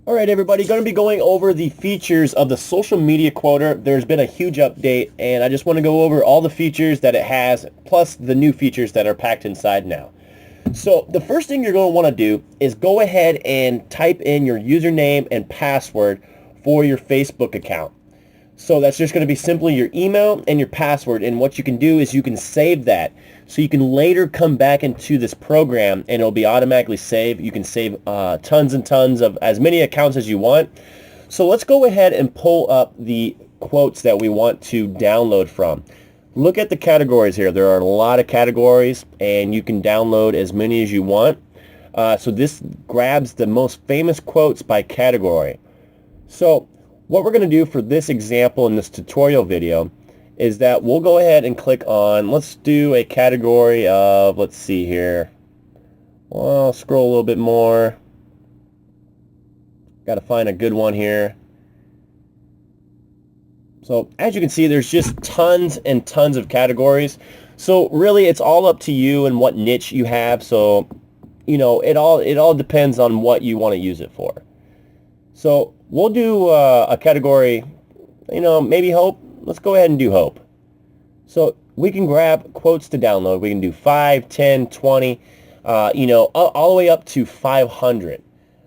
Alright everybody, going to be going over the features of the social media quoter. There's been a huge update and I just want to go over all the features that it has plus the new features that are packed inside now. So the first thing you're going to want to do is go ahead and type in your username and password for your Facebook account. So that's just going to be simply your email and your password, and what you can do is you can save that. So you can later come back into this program and it'll be automatically saved. You can save tons and tons of as many accounts as you want. So let's go ahead and pull up the quotes that we want to download from. Look at the categories here. There are a lot of categories and you can download as many as you want. So this grabs the most famous quotes by category. So what we're going to do for this example in this tutorial video is that we'll go ahead and click on, let's do a category of, let's see here, well, scroll a little bit more, got to find a good one here. So as you can see, there's just tons and tons of categories. So really it's all up to you and what niche you have. So you know, it all depends on what you want to use it for. So we'll do a category, you know, maybe hope. Let's go ahead and do hope. So we can grab quotes to download. We can do 5, 10, 20, you know, all the way up to 500.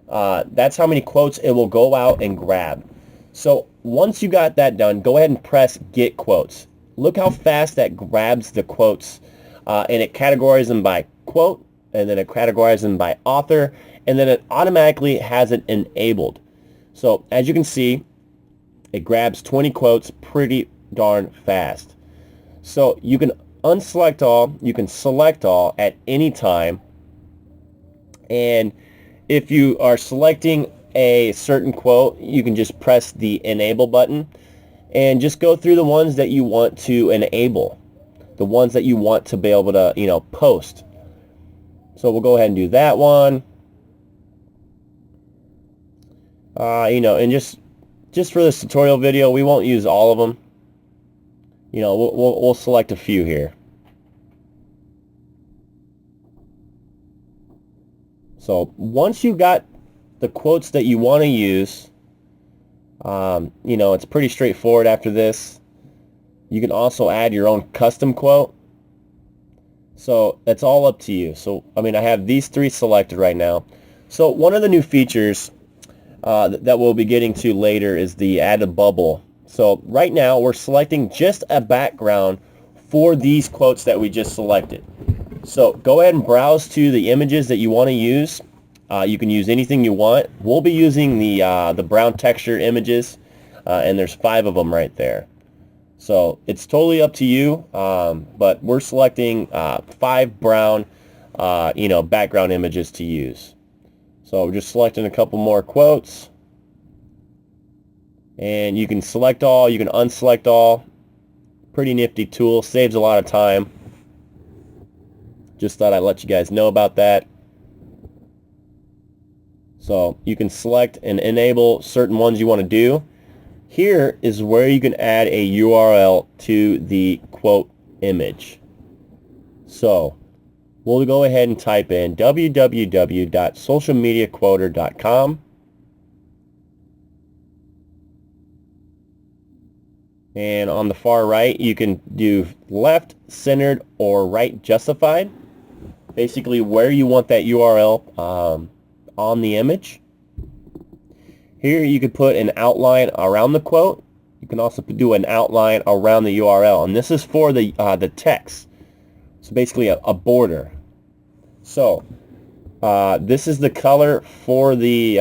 That's how many quotes it will go out and grab. So once you got that done, go ahead and press Get Quotes. Look how fast that grabs the quotes, and it categorizes them by quote, and then it categorizes them by author, and then it automatically has it enabled. So as you can see, it grabs 20 quotes pretty darn fast. So you can unselect all, you can select all at any time, and if you are selecting a certain quote, you can just press the enable button and just go through the ones that you want to enable, the ones that you want to be able to, you know, post. So we'll go ahead and do that one. You know, and just for this tutorial video, we won't use all of them. You know, we'll select a few here. So once you got the quotes that you want to use, you know, it's pretty straightforward after this. You can also add your own custom quote. So it's all up to you. So, I mean, I have these three selected right now. So one of the new features that we'll be getting to later is the add a bubble. So right now we're selecting just a background for these quotes that we just selected. So go ahead and browse to the images that you want to use. You can use anything you want. We'll be using the brown texture images, and there's 5 of them right there. So it's totally up to you, but we're selecting 5 brown, you know, background images to use. So we're just selecting a couple more quotes, and you can select all, you can unselect all. Pretty nifty tool, saves a lot of time. Just thought I'd let you guys know about that. So you can select and enable certain ones you want to do. Here is where you can add a URL to the quote image. So we'll go ahead and type in www.socialmediaquoter.com, and on the far right you can do left centered or right justified, basically where you want that URL on the image. Here you could put an outline around the quote. You can also do an outline around the URL, and this is for the text. So basically a border. So this is the color for the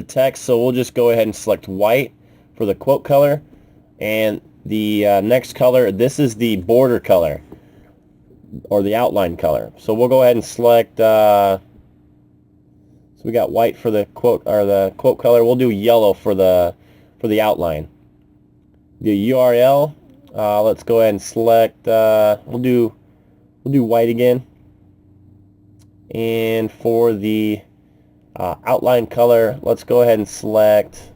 text. So we'll just go ahead and select white for the quote color, and the next color, this is the border color or the outline color. So we'll go ahead and select. So we got white for the quote, or the quote color. We'll do yellow for the outline. The URL. Let's go ahead and select. We'll do white again. And for the outline color, let's go ahead and select.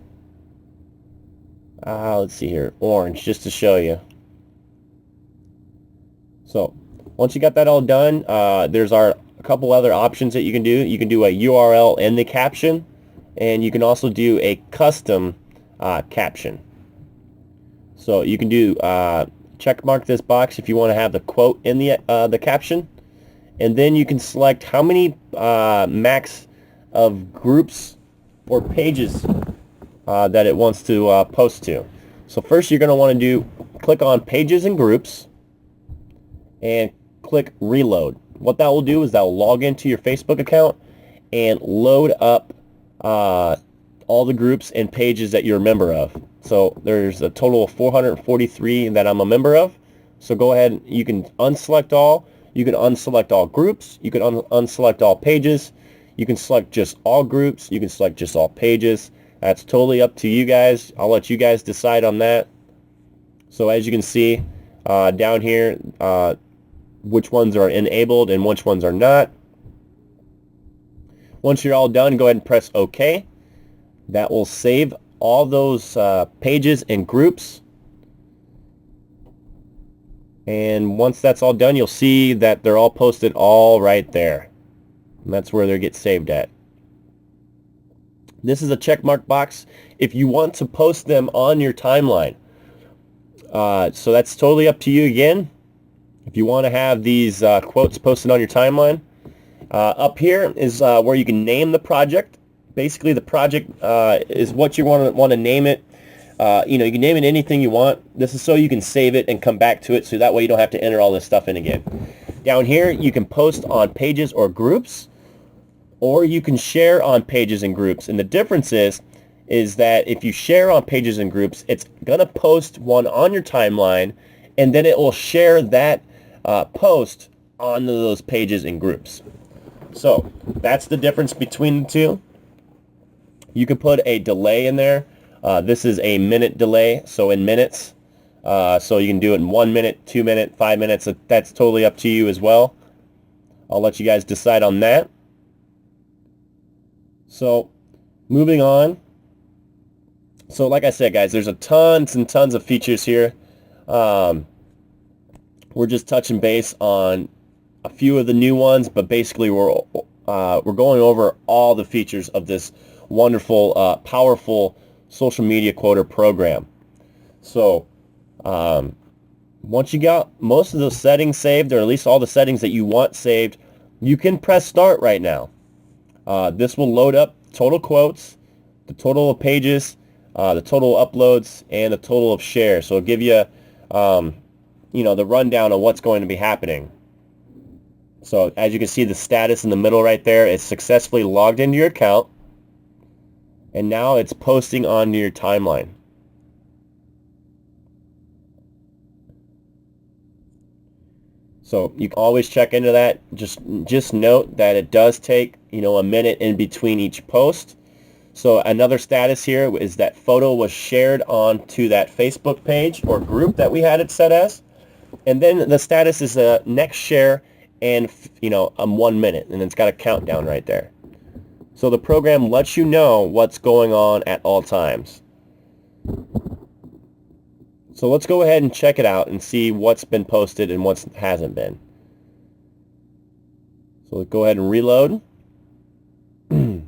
Let's see here, orange, just to show you. So once you got that all done, there's our couple other options that you can do. You can do a URL in the caption, and you can also do a custom caption. So you can do check mark this box if you want to have the quote in the caption, and then you can select how many max of groups or pages that it wants to post to. So first you're going to want to click on pages and groups and click reload. What that will do is that will log into your Facebook account and load up all the groups and pages that you're a member of. So there's a total of 443 that I'm a member of. So go ahead, you can unselect all, you can unselect all groups, you can unselect all pages, you can select just all groups, you can select just all pages. That's totally up to you guys. I'll let you guys decide on that. So as you can see down here, which ones are enabled and which ones are not. Once you're all done, go ahead and press OK. That will save all those pages and groups. And once that's all done, you'll see that they're all posted all right there. And that's where they get saved at. This is a check mark box if you want to post them on your timeline. So that's totally up to you again. If you want to have these quotes posted on your timeline. Up here is where you can name the project. Basically, the project is what you want to name it. You can name it anything you want. This is so you can save it and come back to it, so that way you don't have to enter all this stuff in again. Down here, you can post on pages or groups, or you can share on pages and groups. And the difference is that if you share on pages and groups, it's going to post one on your timeline, and then it will share that post on those pages and groups. So that's the difference between the two. You can put a delay in there. This is a minute delay, so in minutes. So you can do it in 1 minute, 2 minutes, 5 minutes. That's totally up to you as well. I'll let you guys decide on that. So moving on. So like I said, guys, there's a tons and tons of features here. We're just touching base on a few of the new ones, but basically we're going over all the features of this wonderful, powerful social media quoter program. So once you got most of those settings saved, or at least all the settings that you want saved, you can press start right now. This will load up total quotes, the total of pages, the total uploads, and the total of shares. So it'll give you, the rundown of what's going to be happening. So as you can see, the status in the middle right there is successfully logged into your account, and now it's posting on your timeline. So you can always check into that. Just note that it does take, a minute in between each post. So another status here is that photo was shared onto that Facebook page or group that we had it set as. And then the status is a next share and 1 minute, and it's got a countdown right there. So the program lets you know what's going on at all times. So let's go ahead and check it out and see what's been posted and what hasn't been. So let's go ahead and reload. And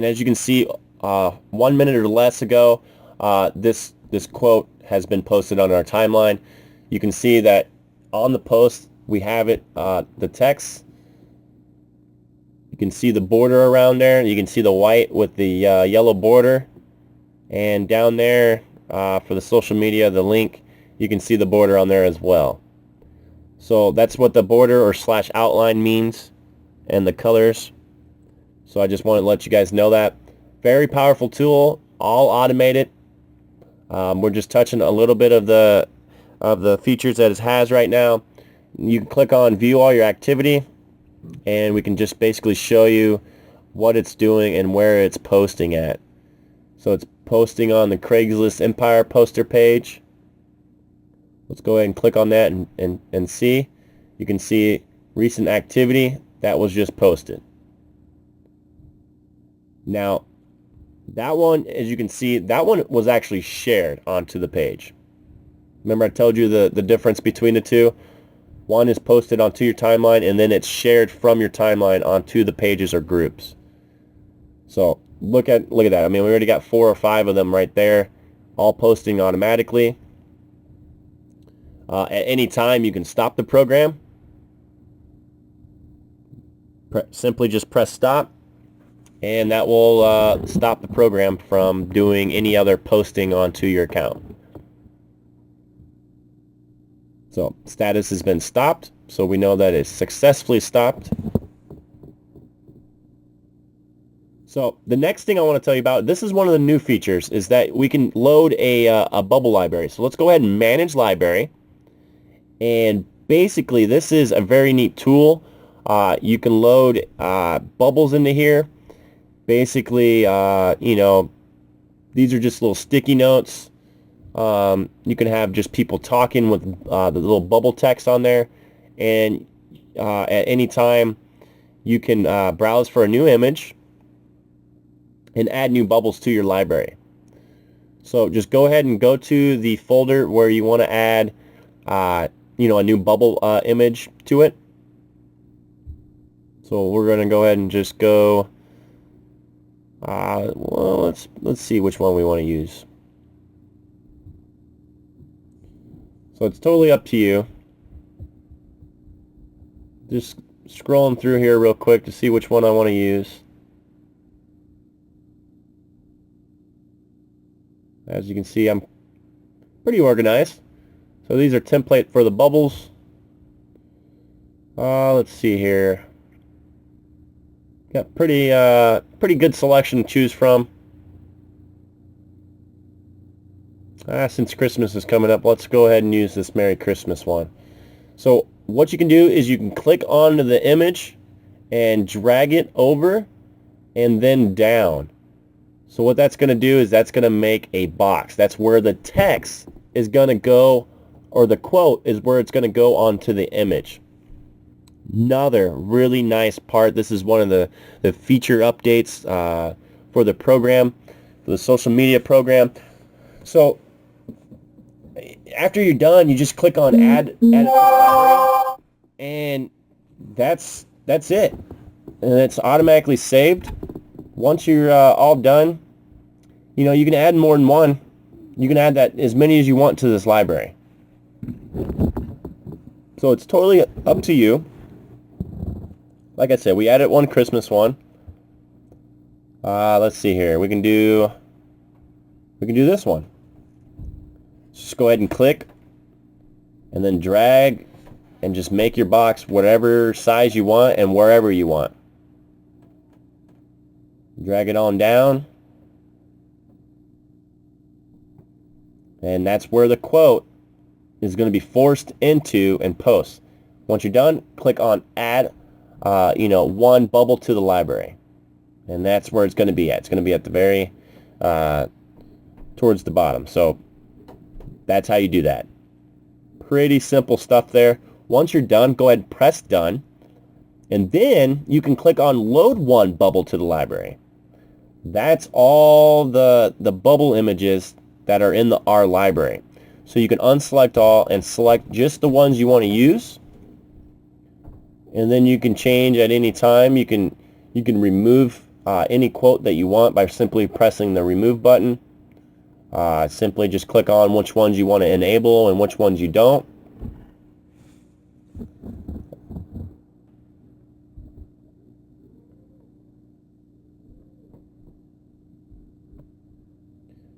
as you can see, 1 minute or less ago, this quote has been posted on our timeline. You can see that on the post we have it, the text. You can see the border around there. You can see the white with the yellow border. And down there for the social media, the link, you can see the border on there as well. So that's what the border or / outline means, and the colors. So I just want to let you guys know that. Very powerful tool, all automated. We're just touching a little bit of the features that it has right now. You can click on view all your activity, and we can just basically show you what it's doing and where it's posting at. So it's posting on the Craigslist Empire poster page. Let's go ahead and click on that and see. You can see recent activity that was just posted. Now, that one, as you can see, that one was actually shared onto the page. Remember I told you the difference between the two? One is posted onto your timeline, and then it's shared from your timeline onto the pages or groups. So look at that. I mean, we already got 4 or 5 of them right there, all posting automatically. At any time, you can stop the program. Simply just press stop, and that will stop the program from doing any other posting onto your account. So status has been stopped, so we know that it's successfully stopped. So the next thing I want to tell you about, this is one of the new features, is that we can load a bubble library. So let's go ahead and manage library. And basically, this is a very neat tool. You can load bubbles into here. Basically, you know, these are just little sticky notes. You can have just people talking with the little bubble text on there. And at any time, you can browse for a new image and add new bubbles to your library. So just go ahead and go to the folder where you want to add you know, a new bubble image to it. So we're going to go ahead and just go, well, let's see which one we want to use. So it's totally up to you. Just scrolling through here real quick to see which one I want to use. As you can see, I'm pretty organized. So these are template for the bubbles. Let's see here. Got pretty good selection to choose from. Since Christmas is coming up, let's go ahead and use this Merry Christmas one. So what you can do is you can click onto the image and drag it over and then down. So what that's going to do is that's going to make a box. That's where the text is going to go, or the quote is where it's going to go onto the image. Another really nice part. This is one of the feature updates for the program, for the social media program. So after you're done, you just click on add to the library, and that's it. And it's automatically saved. Once you're all done, you know, you can add more than one. You can add that as many as you want to this library. So it's totally up to you. Like I said, we added one Christmas one. Let's see here. We can do this one. Just go ahead and click, and then drag, and just make your box whatever size you want and wherever you want. Drag it on down, and that's where the quote is going to be forced into and post. Once you're done, click on add you know, one bubble to the library, and that's where it's going to be at. It's going to be at the very towards the bottom. So that's how you do that. Pretty simple stuff there. Once you're done, go ahead and press done, and then you can click on load one bubble to the library. That's all the bubble images that are in the R library. So you can unselect all and select just the ones you want to use, and then you can change at any time. You can remove any quote that you want by simply pressing the remove button. Simply just click on which ones you want to enable and which ones you don't.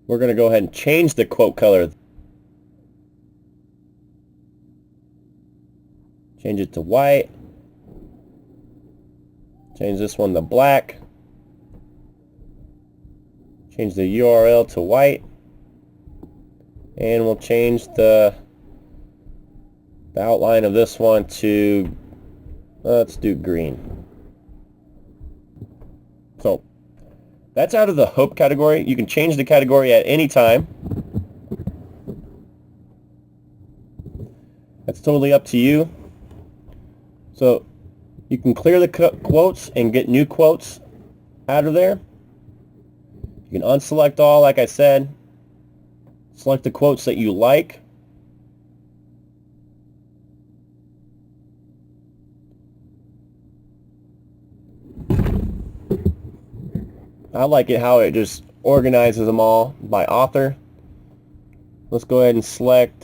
We're going to go ahead and change the quote color. Change it to white. Change this one to black. Change the URL to white. And we'll change the outline of this one to, let's do green. So that's out of the hope category. You can change the category at any time. That's totally up to you. So you can clear the quotes and get new quotes out of there. You can unselect all, like I said. Select the quotes that you like. I like it how it just organizes them all by author. Let's go ahead and select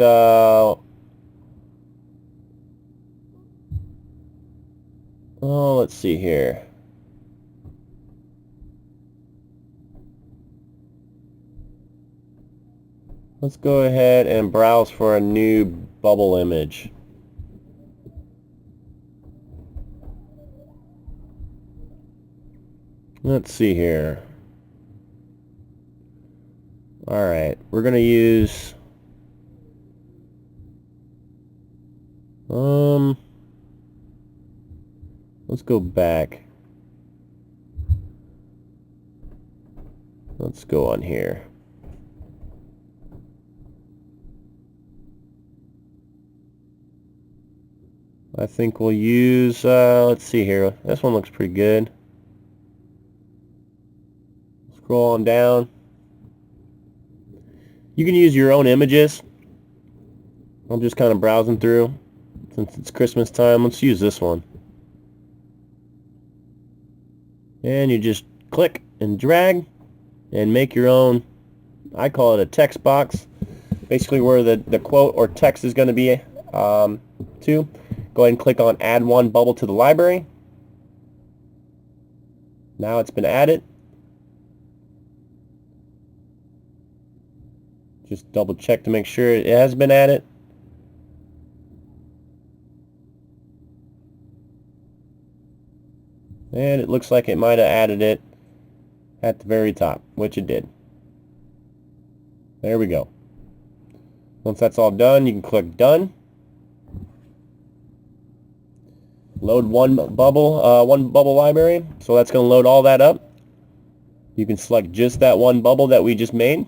let's see here. Let's go ahead and browse for a new bubble image. Let's see here. Alright, we're going to use let's go back. Let's go on here. I think we'll use, let's see here. This one looks pretty good. Scroll on down. You can use your own images. I'm just kind of browsing through. Since it's Christmas time, let's use this one. And you just click and drag and make your own, I call it a text box. Basically where the quote or text is going to be to. Go ahead and click on add one bubble to the library. Now it's been added. Just double check to make sure it has been added. And it looks like it might have added it at the very top, which it did. There we go. Once that's all done, you can click done. Load one bubble library. So that's going to load all that up. You can select just that one bubble that we just made.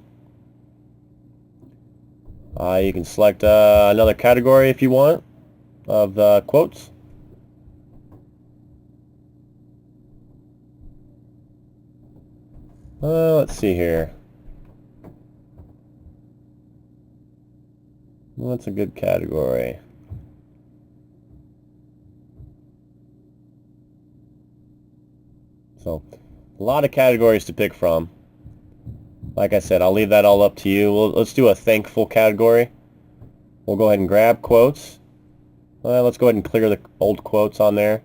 You can select another category if you want of quotes. Let's see here. What's a good category? So, a lot of categories to pick from. Like I said, I'll leave that all up to you. Let's do a thankful category. We'll go ahead and grab quotes. Let's go ahead and clear the old quotes on there.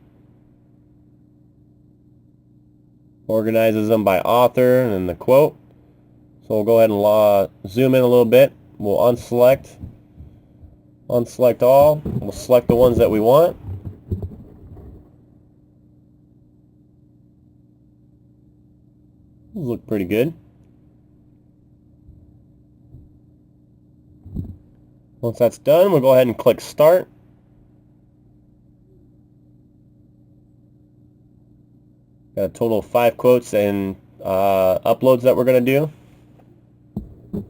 Organizes them by author and then the quote. So we'll go ahead and zoom in a little bit. We'll unselect all. We'll select the ones that we want. Those look pretty good. Once that's done, we'll go ahead and click Start. Got a total of 5 quotes and uploads that we're going to do.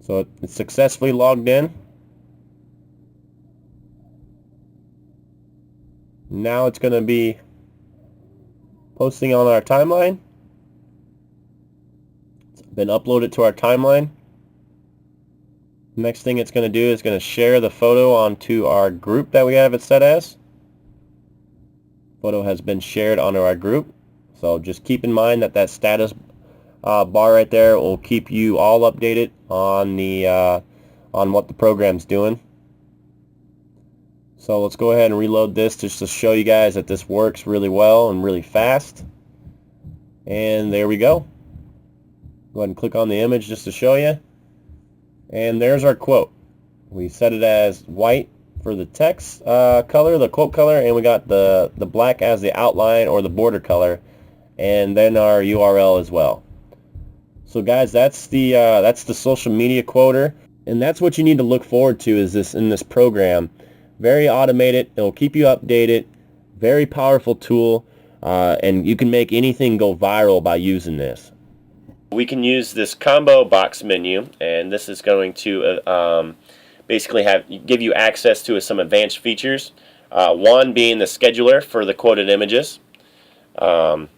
So it's successfully logged in. Now it's going to be posting on our timeline. It's been uploaded to our timeline. Next thing it's going to do is going to share the photo onto our group that we have it set as. Photo has been shared onto our group. So just keep in mind that status bar right there will keep you all updated on the on what the program's doing. So let's go ahead and reload this just to show you guys that this works really well and really fast. And there we go. Go ahead and click on the image just to show you. And there's our quote. We set it as white for the text color, the quote color, and we got the black as the outline or the border color, and then our URL as well. So guys, that's the social media quoter, and that's what you need to look forward to is this in this program. Very automated. It'll keep you updated. Very powerful tool, and you can make anything go viral by using this. We can use this combo box menu, and this is going to basically give you access to some advanced features. One being the scheduler for the quoted images, and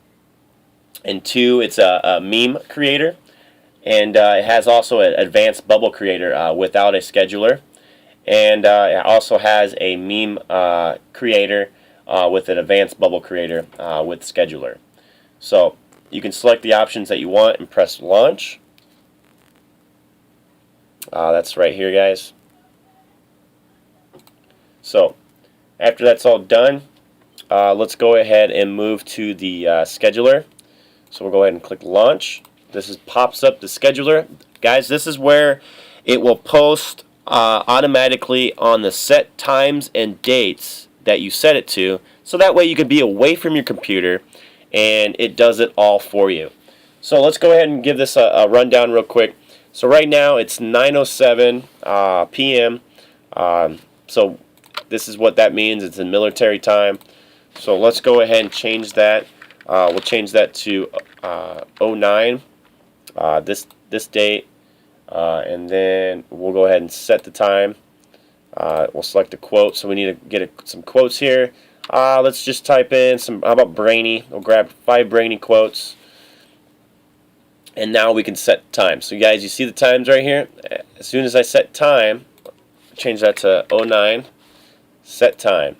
2, it's a meme creator, and it has also an advanced bubble creator without a scheduler, and it also has a meme creator with an advanced bubble creator with scheduler. So you can select the options that you want and press launch. That's right here, guys. So after that's all done, let's go ahead and move to the scheduler. So we'll go ahead and click launch. This pops up the scheduler. Guys, this is where it will post automatically on the set times and dates that you set it to, so that way you can be away from your computer and it does it all for you. So let's go ahead and give this a rundown real quick. So right now it's 9:07 p.m. So this is what that means. It's in military time. So let's go ahead and change that. We'll change that to 09, this date, and then we'll go ahead and set the time. We'll select a quote. So we need to get some quotes here. Let's just type in some. How about brainy? We'll grab 5 brainy quotes, and now we can set time. So guys, you see the times right here. As soon as I set time, change that to 09. Set time.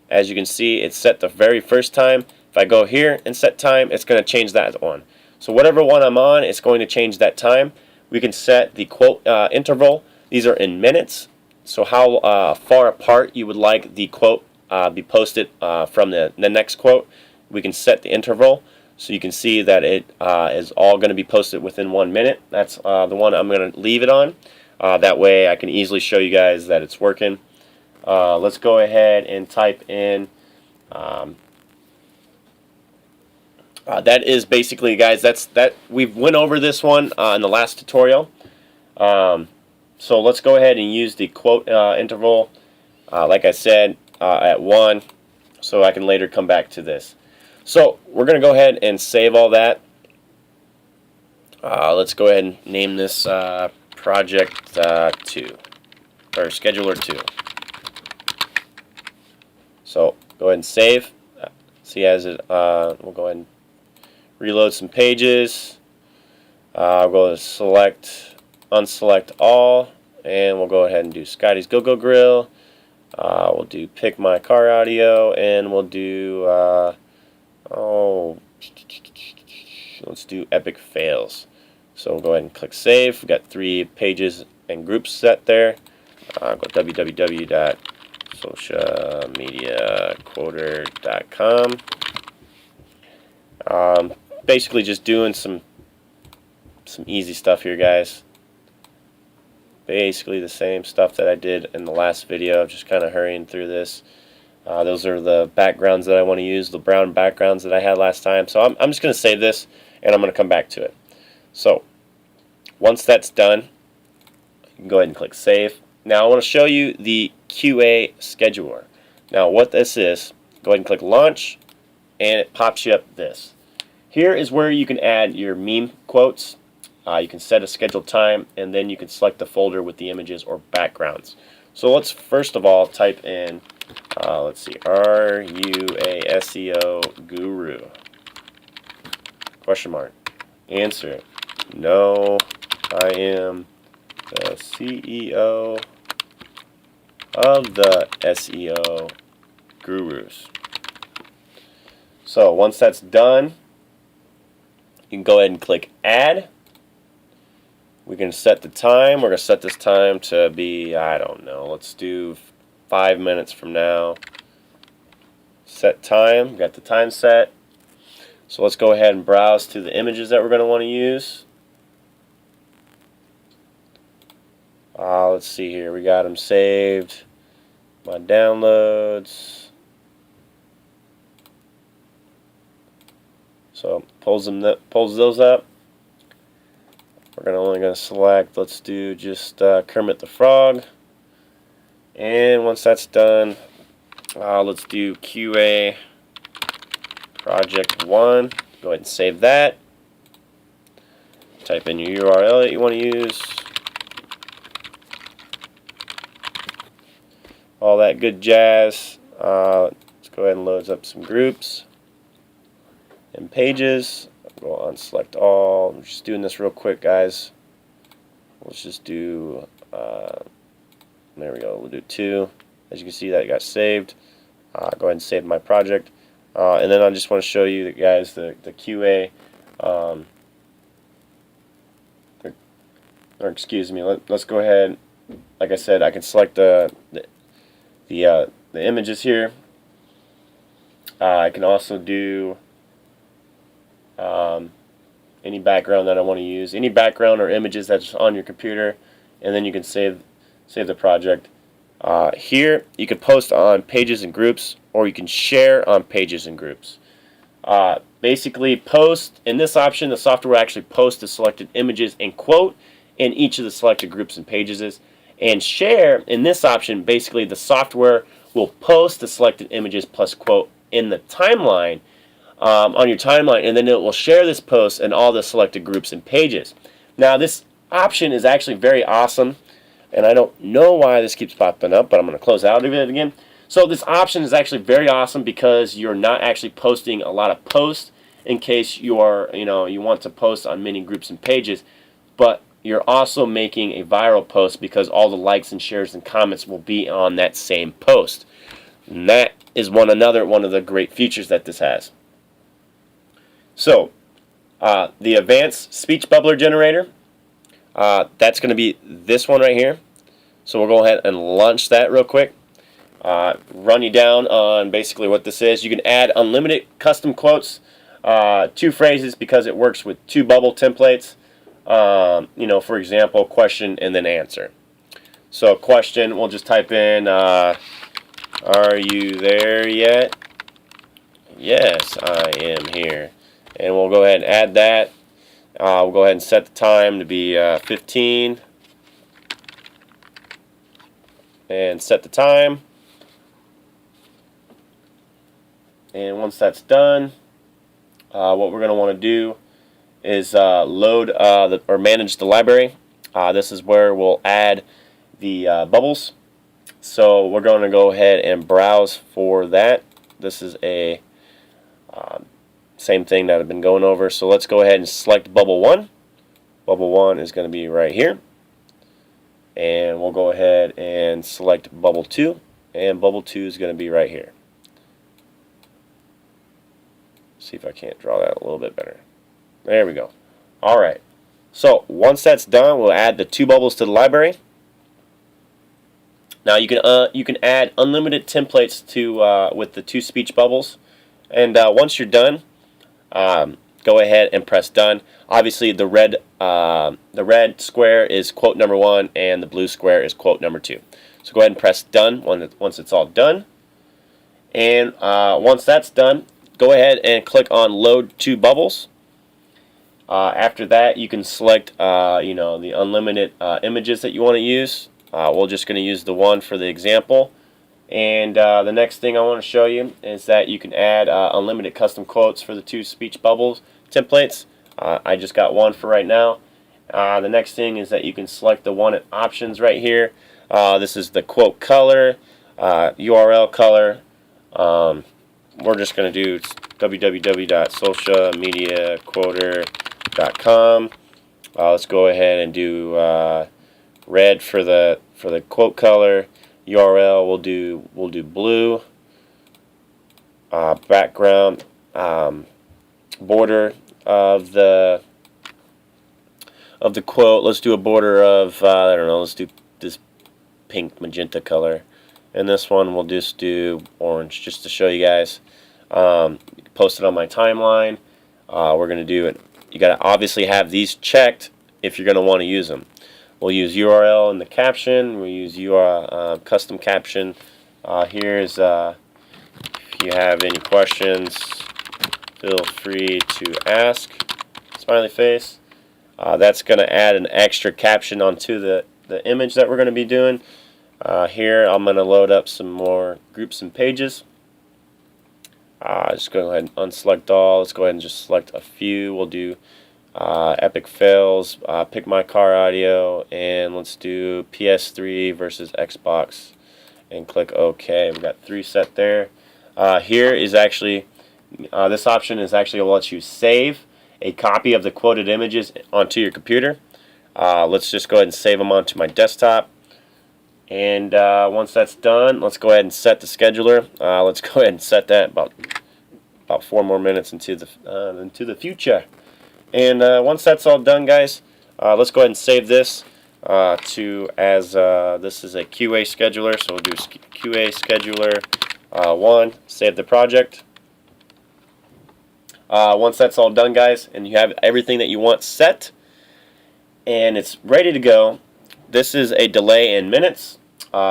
As you can see, it's set the very first time. If I go here and set time, it's going to change that one. So whatever one I'm on, it's going to change that time. We can set the quote interval. These are in minutes. So how far apart you would like the quote be posted from the next quote. We can set the interval. So you can see that it is all going to be posted within 1 minute. That's the one I'm going to leave it on. That way I can easily show you guys that it's working. Let's go ahead and type in that is basically, guys, that we've went over this one in the last tutorial. So let's go ahead and use the quote interval, like I said, at 1, so I can later come back to this. So we're going to go ahead and save all that. Let's go ahead and name this project 2, or scheduler 2. So go ahead and save. See, as it, we'll go ahead and reload some pages. I'll go to select, unselect all, and we'll go ahead and do Scotty's Go-Go Grill. We'll do Pick My Car Audio, and we'll do, let's do Epic Fails. So we'll go ahead and click Save. We've got 3 pages and groups set there. Go www.socialmediaquoter.com. Basically just doing some easy stuff here, guys. Basically the same stuff that I did in the last video, just kind of hurrying through this. Those are the backgrounds that I want to use, the brown backgrounds that I had last time. So I'm just going to save this, and I'm going to come back to it. So once that's done, you can go ahead and click Save. Now I want to show you the QA scheduler. Now what this is, go ahead and click Launch, and it pops you up this. Here is where you can add your meme quotes. You can set a scheduled time, and then you can select the folder with the images or backgrounds. So let's first of all type in, let's see, are you a SEO guru? Question mark. Answer, no, I am the CEO of the SEO gurus. So once that's done, you can go ahead and click Add. We can set the time. We're going to set this time to be, I don't know, let's do 5 minutes from now. Set time. Got the time set. So let's go ahead and browse to the images that we're going to want to use. Let's see here. We got them saved. My downloads. So pulls those up. We're only going to select, let's do just Kermit the Frog. And once that's done, let's do QA Project 1. Go ahead and save that. Type in your URL that you want to use. All that good jazz. Let's go ahead and load up some groups and pages. Go on, select all. I'm just doing this real quick, guys. Let's just do, there we go, we'll do 2. As you can see, that got saved. Go ahead and save my project. And then I just want to show you guys the QA, or excuse me, let's go ahead. Like I said, I can select the images here. I can also do any background that I want to use, any background or images that's on your computer, and then you can save the project. Here you can post on pages and groups, or you can share on pages and groups. Basically, post in this option, the software will actually post the selected images and quote in each of the selected groups and pages. And share in this option, basically the software will post the selected images plus quote in the timeline, on your timeline, and then it will share this post in all the selected groups and pages. Now this option is actually very awesome, and I don't know why this keeps popping up, but I'm going to close out of it again. So this option is actually very awesome because you're not actually posting a lot of posts in case you are, you want to post on many groups and pages, but you're also making a viral post because all the likes and shares and comments will be on that same post. And that is one of the great features that this has. So, the advanced speech bubbler generator, that's going to be this one right here. So we'll go ahead and launch that real quick. Run you down on basically what this is. You can add unlimited custom quotes, 2 phrases because it works with 2 bubble templates. For example, question and then answer. So question, we'll just type in, are you there yet? Yes, I am here. And we'll go ahead and add that. We'll go ahead and set the time to be 15. And set the time. And once that's done, what we're going to want to do is load or manage the library. This is where we'll add the bubbles. So we're going to go ahead and browse for that. This is a same thing that I've been going over. So let's go ahead and select bubble 1. Bubble 1 is going to be right here. And we'll go ahead and select bubble 2. And bubble 2 is going to be right here. See if I can't draw that a little bit better. There we go. Alright. So once that's done, we'll add the 2 bubbles to the library. Now you can add unlimited templates to with the 2 speech bubbles. And once you're done, go ahead and press done. Obviously the red square is quote number 1 and the blue square is quote number 2. So go ahead and press done once it's all done. And once that's done, go ahead and click on load 2 bubbles. After that, you can select the unlimited images that you want to use. We're just going to use the one for the example. And the next thing I want to show you is that you can add unlimited custom quotes for the 2 speech bubbles templates. I just got one for right now. The next thing is that you can select the one options right here. This is the quote color, URL color. We're just going to do www.socialmediaquoter.com. Let's go ahead and do red for the quote color. URL we'll do blue. Background border of the quote. Let's do a border of I don't know. Let's do this pink magenta color. And this one we'll just do orange, just to show you guys. You can post it on my timeline. We're going to do it. You got to obviously have these checked if you're going to want to use them. We'll use URL in the caption. We'll use URL custom caption. Here's if you have any questions, feel free to ask. Smiley face. That's going to add an extra caption onto the image that we're going to be doing. Here I'm going to load up some more groups and pages. Just go ahead and unselect all. Let's go ahead and just select a few. We'll do epic fails, pick my car audio, and let's do PS3 versus Xbox and click OK. We've got 3 set there. Here is actually, this option is actually will let you save a copy of the quoted images onto your computer. Let's just go ahead and save them onto my desktop. And once that's done, let's go ahead and set the scheduler. Let's go ahead and set that about 4 more minutes into the future. And once that's all done, guys, let's go ahead and save this this is a QA scheduler. So we'll do QA scheduler 1. Save the project. Once that's all done, guys, and you have everything that you want set, and it's ready to go, this is a delay in minutes.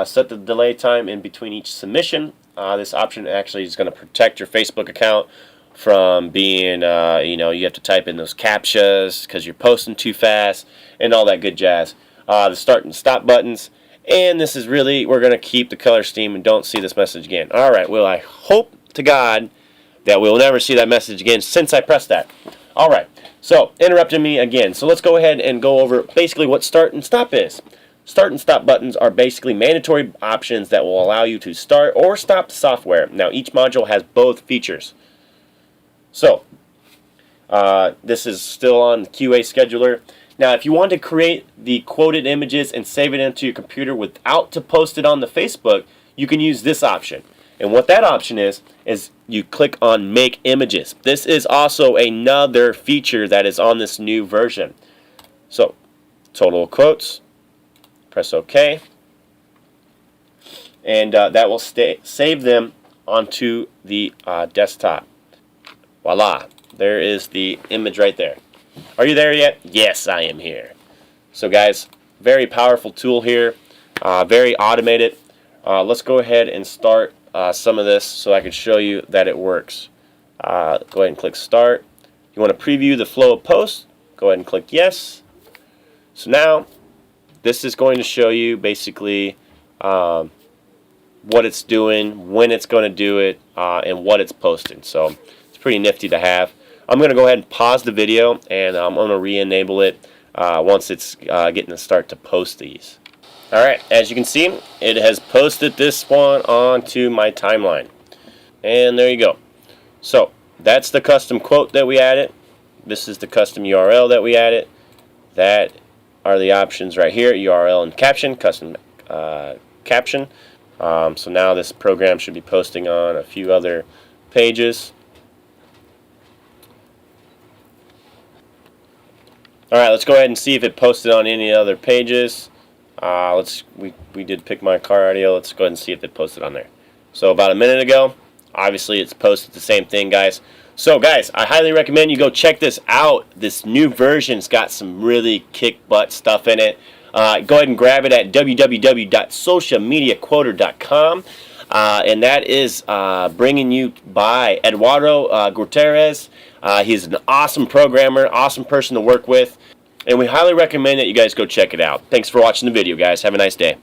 Set the delay time in between each submission. This option actually is going to protect your Facebook account from being, you have to type in those captchas because you're posting too fast and all that good jazz. The start and stop buttons. And this is really, we're going to keep the color scheme and don't see this message again. All right, well, I hope to God that we'll never see that message again since I pressed that. All right, so interrupting me again. So let's go ahead and go over basically what start and stop is. Start and stop buttons are basically mandatory options that will allow you to start or stop the software. Now, each module has both features. So, this is still on the QA scheduler. Now, if you want to create the quoted images and save it into your computer without to post it on the Facebook, you can use this option. And what that option is you click on Make Images. This is also another feature that is on this new version. So, total quotes, press OK, and that will save them onto the desktop. Voila, there is the image right there. Are you there yet? Yes, I am here. So guys, very powerful tool here, very automated. Let's go ahead and start some of this so I can show you that it works. Go ahead and click Start. You want to preview the flow of posts? Go ahead and click Yes. So now, this is going to show you basically what it's doing, when it's going to do it, and what it's posting. So it's pretty nifty to have. I'm going to go ahead and pause the video, and I'm going to re-enable it once it's getting to start to post these. Alright, as you can see, it has posted this one onto my timeline. And there you go. So, that's the custom quote that we added. This is the custom URL that we added. That are the options right here, URL and caption, custom caption. So now this program should be posting on a few other pages. Alright, let's go ahead and see if it posted on any other pages. We did pick my car audio. Let's go ahead and see if it posted on there. So about a minute ago, obviously it's posted the same thing, guys. So guys, I highly recommend you go check this out. This new version's got some really kick butt stuff in it. Go ahead and grab it at www.socialmediaquoter.com. And that is bringing you by Eduardo Gutierrez. He's an awesome programmer, awesome person to work with. And we highly recommend that you guys go check it out. Thanks for watching the video, guys. Have a nice day.